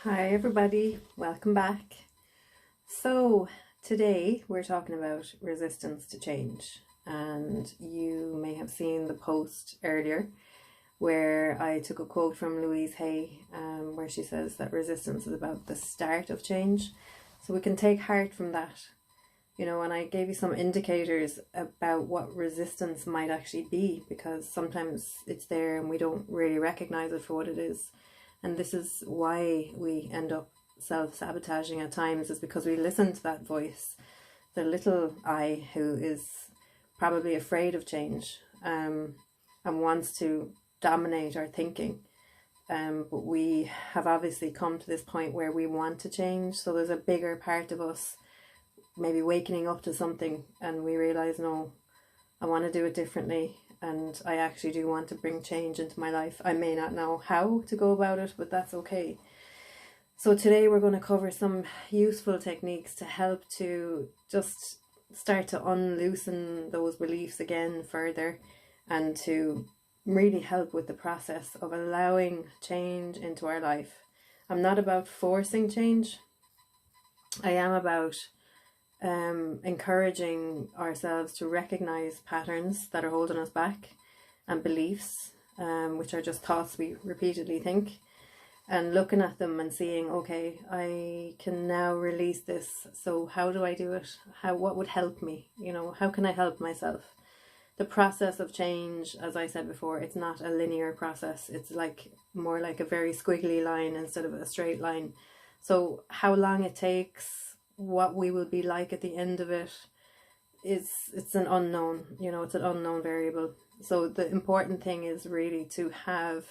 Hi everybody, welcome back. So today we're talking about resistance to change, and you may have seen the post earlier where I took a quote from Louise Hay, where she says that resistance is about the start of change. So we can take heart from that, and I gave you some indicators about what resistance might actually be, because sometimes it's there and we don't really recognize it for what it is. And this is why we end up self-sabotaging at times, is because we listen to that voice, the little I who is probably afraid of change, and wants to dominate our thinking. But we have obviously come to this point where we want to change. So there's a bigger part of us maybe waking up to something and we realize, no, I want to do it differently. And I actually do want to bring change into my life. I may not know how to go about it, but that's okay. So today we're going to cover some useful techniques to help to just start to unloosen those beliefs again further, and to really help with the process of allowing change into our life. I'm not about forcing change. I am about encouraging ourselves to recognize patterns that are holding us back, and beliefs, which are just thoughts we repeatedly think, and looking at them and seeing, okay, I can now release this. So how do I do it? What would help me? How can I help myself? The process of change, as I said before, it's not a linear process. It's more like a very squiggly line instead of a straight line. So how long it takes, what we will be like at the end of it, it's an unknown. It's an unknown variable. So the important thing is really to have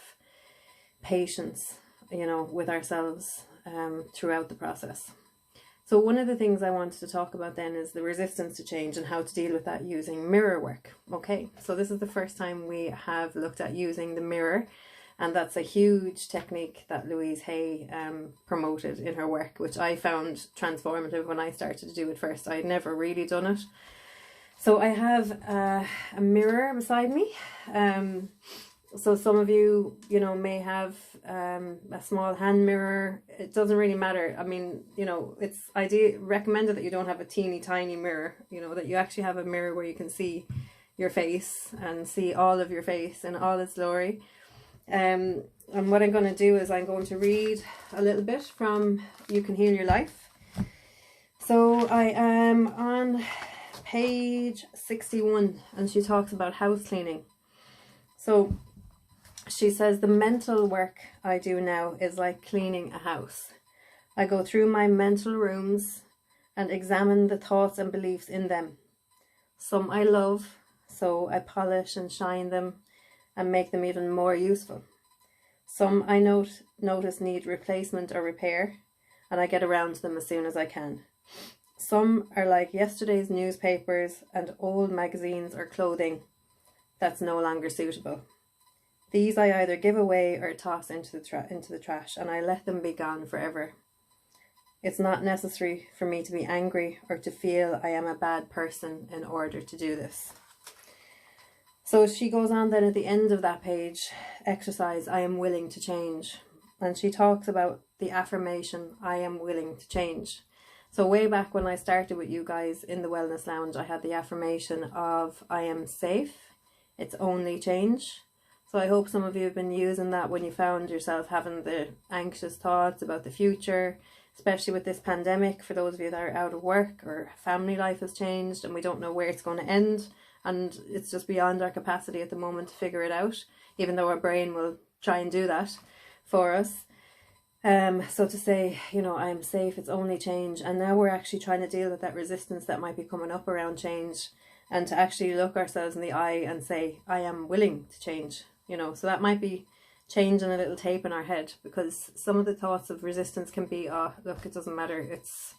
patience, with ourselves throughout the process. So one of the things I wanted to talk about then is the resistance to change and how to deal with that using mirror work. Okay, so this is the first time we have looked at using the mirror. And that's a huge technique that Louise Hay promoted in her work, which I found transformative when I started to do it first. I had never really done it. So I have a mirror beside me. So some of you, may have a small hand mirror. It doesn't really matter. I mean, I do recommend that you don't have a teeny tiny mirror, that you actually have a mirror where you can see your face and see all of your face in all its glory. And what I'm going to do is I'm going to read a little bit from You Can Heal Your Life. So I am on page 61, and she talks about house cleaning. So she says, the mental work I do now is like cleaning a house. I go through my mental rooms and examine the thoughts and beliefs in them. Some I love, so I polish and shine them and make them even more useful. Some I notice need replacement or repair, and I get around to them as soon as I can. Some are like yesterday's newspapers and old magazines or clothing that's no longer suitable. These I either give away or toss into the trash, and I let them be gone forever. It's not necessary for me to be angry or to feel I am a bad person in order to do this. So she goes on then at the end of that page, exercise, I am willing to change. And she talks about the affirmation, I am willing to change. So way back when I started with you guys in the Wellness Lounge, I had the affirmation of, I am safe, it's only change. So I hope some of you have been using that when you found yourself having the anxious thoughts about the future, especially with this pandemic. For those of you that are out of work or family life has changed and we don't know where it's going to end. And it's just beyond our capacity at the moment to figure it out, even though our brain will try and do that for us. So to say, I'm safe, it's only change. And now we're actually trying to deal with that resistance that might be coming up around change, and to actually look ourselves in the eye and say, I am willing to change. So that might be changing a little tape in our head, because some of the thoughts of resistance can be, oh, look, it doesn't matter. It's,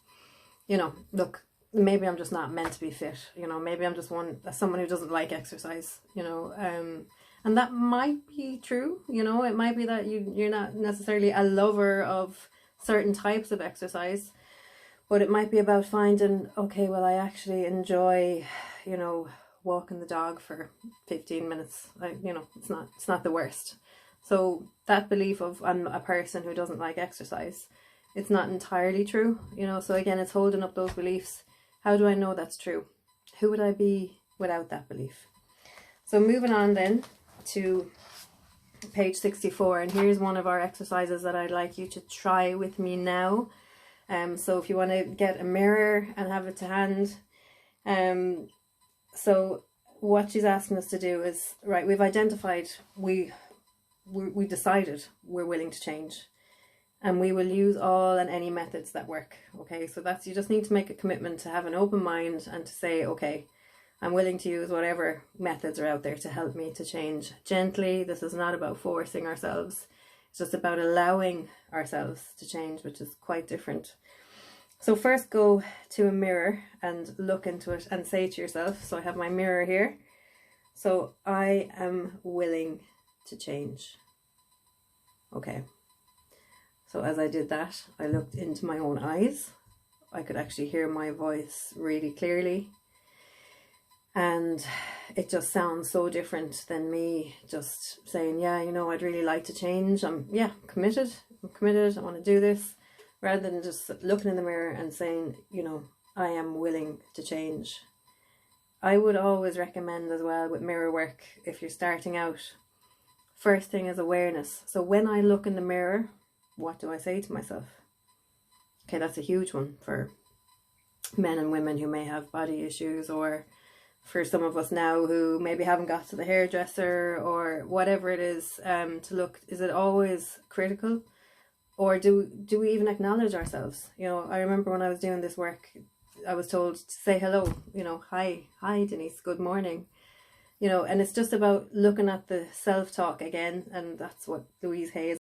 look, maybe I'm just not meant to be fit, maybe I'm just someone who doesn't like exercise, and that might be true. It might be that you're not necessarily a lover of certain types of exercise, but it might be about finding, okay, well, I actually enjoy, walking the dog for 15 minutes. It's not the worst. So that belief of I'm a person who doesn't like exercise, it's not entirely true, you know. So again, it's holding up those beliefs. How do I know that's true? Who would I be without that belief? So moving on then to page 64, and here's one of our exercises that I'd like you to try with me now. So if you want to get a mirror and have it to hand, so what she's asking us to do is, right, we've identified, we decided we're willing to change, and we will use all and any methods that work. Okay, so that's, you just need to make a commitment to have an open mind and to say, okay, I'm willing to use whatever methods are out there to help me to change gently. This is not about forcing ourselves. It's just about allowing ourselves to change, which is quite different. So first go to a mirror and look into it and say to yourself, so I have my mirror here. So I am willing to change. Okay. So as I did that, I looked into my own eyes. I could actually hear my voice really clearly. And it just sounds so different than me just saying, yeah, you know, I'd really like to change. I'm committed, I want to do this. Rather than just looking in the mirror and saying, you know, I am willing to change. I would always recommend as well with mirror work, if you're starting out, first thing is awareness. So when I look in the mirror, what do I say to myself? Okay, that's a huge one for men and women who may have body issues, or for some of us now who maybe haven't got to the hairdresser or whatever it is, to look, is it always critical? Or do we even acknowledge ourselves? You know, I remember when I was doing this work, I was told to say hello, you know, hi Denise, good morning. You know, and it's just about looking at the self-talk again, and that's what Louise Hay is